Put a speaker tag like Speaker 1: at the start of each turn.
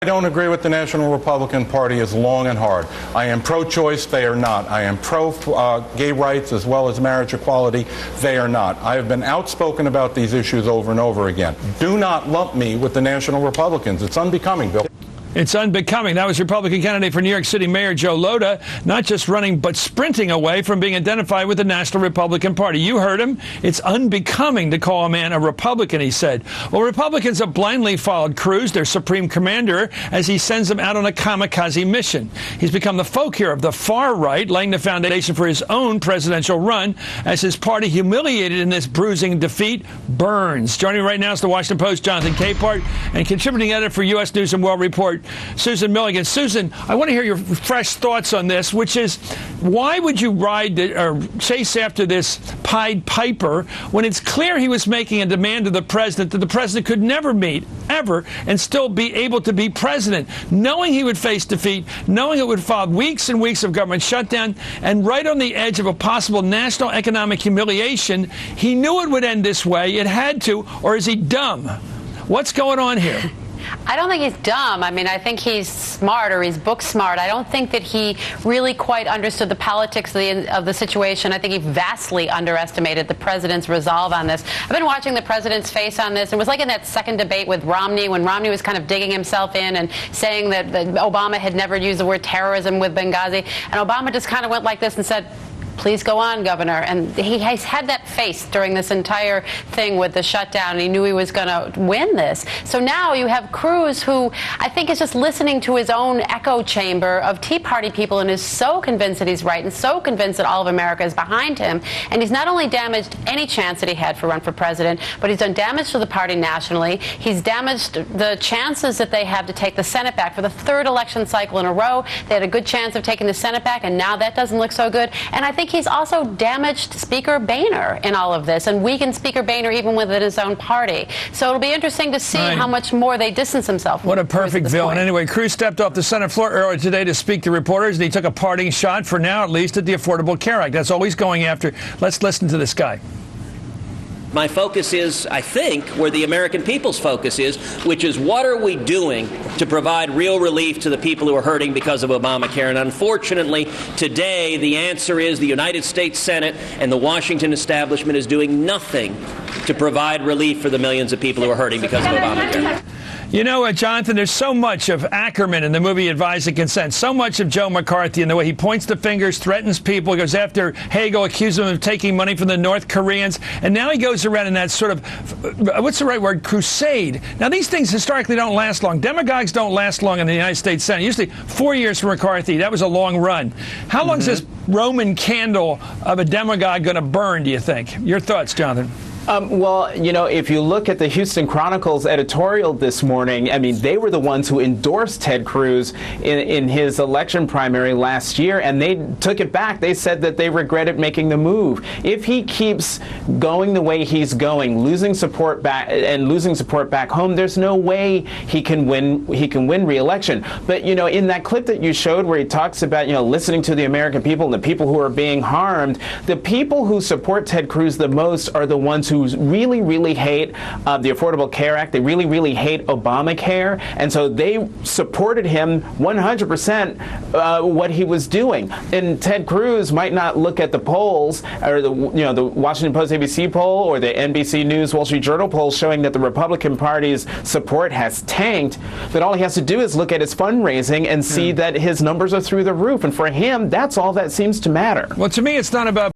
Speaker 1: I don't agree with the National Republican Party is long and hard. I am pro-choice, they are not. I am pro-gay rights as well as marriage equality, they are not. I have been outspoken about these issues over and over again. Do not lump me with the National Republicans. It's unbecoming, Bill.
Speaker 2: It's unbecoming. That was Republican candidate for New York City Mayor Joe Lhota, not just running but sprinting away from being identified with the National Republican Party. You heard him. It's unbecoming to call a man a Republican, he said. Well, Republicans have blindly followed Cruz, their supreme commander, as he sends them out on a kamikaze mission. He's become the folk hero of the far right, laying the foundation for his own presidential run as his party, humiliated in this bruising defeat, burns. Joining me right now is the Washington Post, Jonathan Capehart, and contributing editor for U.S. News and World Report, Susan Milligan. Susan, I want to hear your fresh thoughts on this, which is, why would you ride or chase after this Pied Piper when it's clear he was making a demand of the president that the president could never meet, ever, and still be able to be president, knowing he would face defeat, knowing it would follow weeks and weeks of government shutdown, and right on the edge of a possible national economic humiliation? He knew it would end this way. It had to. Or is he dumb? What's going on here?
Speaker 3: I don't think he's dumb. I mean, I think he's smart, or he's book smart. I don't think that he really quite understood the politics of the situation. I think he vastly underestimated the president's resolve on this. I've been watching the president's face on this. It was like in that second debate with Romney, when Romney was kind of digging himself in and saying that Obama had never used the word terrorism with Benghazi. And Obama just kind of went like this and said, "Please go on, Governor." And he has had that face during this entire thing with the shutdown, and he knew he was going to win this. So now you have Cruz, who I think is just listening to his own echo chamber of Tea Party people and is so convinced that he's right and so convinced that all of America is behind him. And he's not only damaged any chance that he had for run for president, but he's done damage to the party nationally. He's damaged the chances that they have to take the Senate back. For the third election cycle in a row, they had a good chance of taking the Senate back, and now that doesn't look so good. And I think he's also damaged Speaker Boehner in all of this, and weakened Speaker Boehner even within his own party. So it'll be interesting to see how much more they distance themselves.
Speaker 2: What a perfect villain. Anyway, Cruz stepped off the Senate floor earlier today to speak to reporters, and he took a parting shot, for now at least, at the Affordable Care Act. That's all he's going after. Let's listen to this guy.
Speaker 4: My focus is, I think, where the American people's focus is, which is what are we doing to provide real relief to the people who are hurting because of Obamacare? And unfortunately, today, the answer is the United States Senate and the Washington establishment is doing nothing to provide relief for the millions of people who are hurting because of Obamacare.
Speaker 2: You know, Jonathan, there's so much of Ackerman in the movie Advising Consent, so much of Joe McCarthy in the way he points the fingers, threatens people, goes after Hagel, accuses him of taking money from the North Koreans, and now he goes around in that sort of, what's the right word, crusade. Now, these things historically don't last long. Demagogues don't last long in the United States Senate. Usually 4 years for McCarthy. That was a long run. How long is this Roman candle of a demagogue going to burn, do you think? Your thoughts, Jonathan?
Speaker 5: Well, you know, if you look at the Houston Chronicle's editorial this morning, I mean, they were the ones who endorsed Ted Cruz in his election primary last year, and they took it back. They said that they regretted making the move. If he keeps going the way he's going, losing support back home, there's no way he can win re-election. But, you know, in that clip that you showed where he talks about, you know, listening to the American people and the people who are being harmed, the people who support Ted Cruz the most are the ones who really, really hate the Affordable Care Act. They really, really hate Obamacare. And so they supported him 100% what he was doing. And Ted Cruz might not look at the polls, or the Washington Post ABC poll or the NBC News Wall Street Journal poll showing that the Republican Party's support has tanked. But all he has to do is look at his fundraising and see that his numbers are through the roof. And for him, that's all that seems to matter.
Speaker 2: Well, to me, it's not about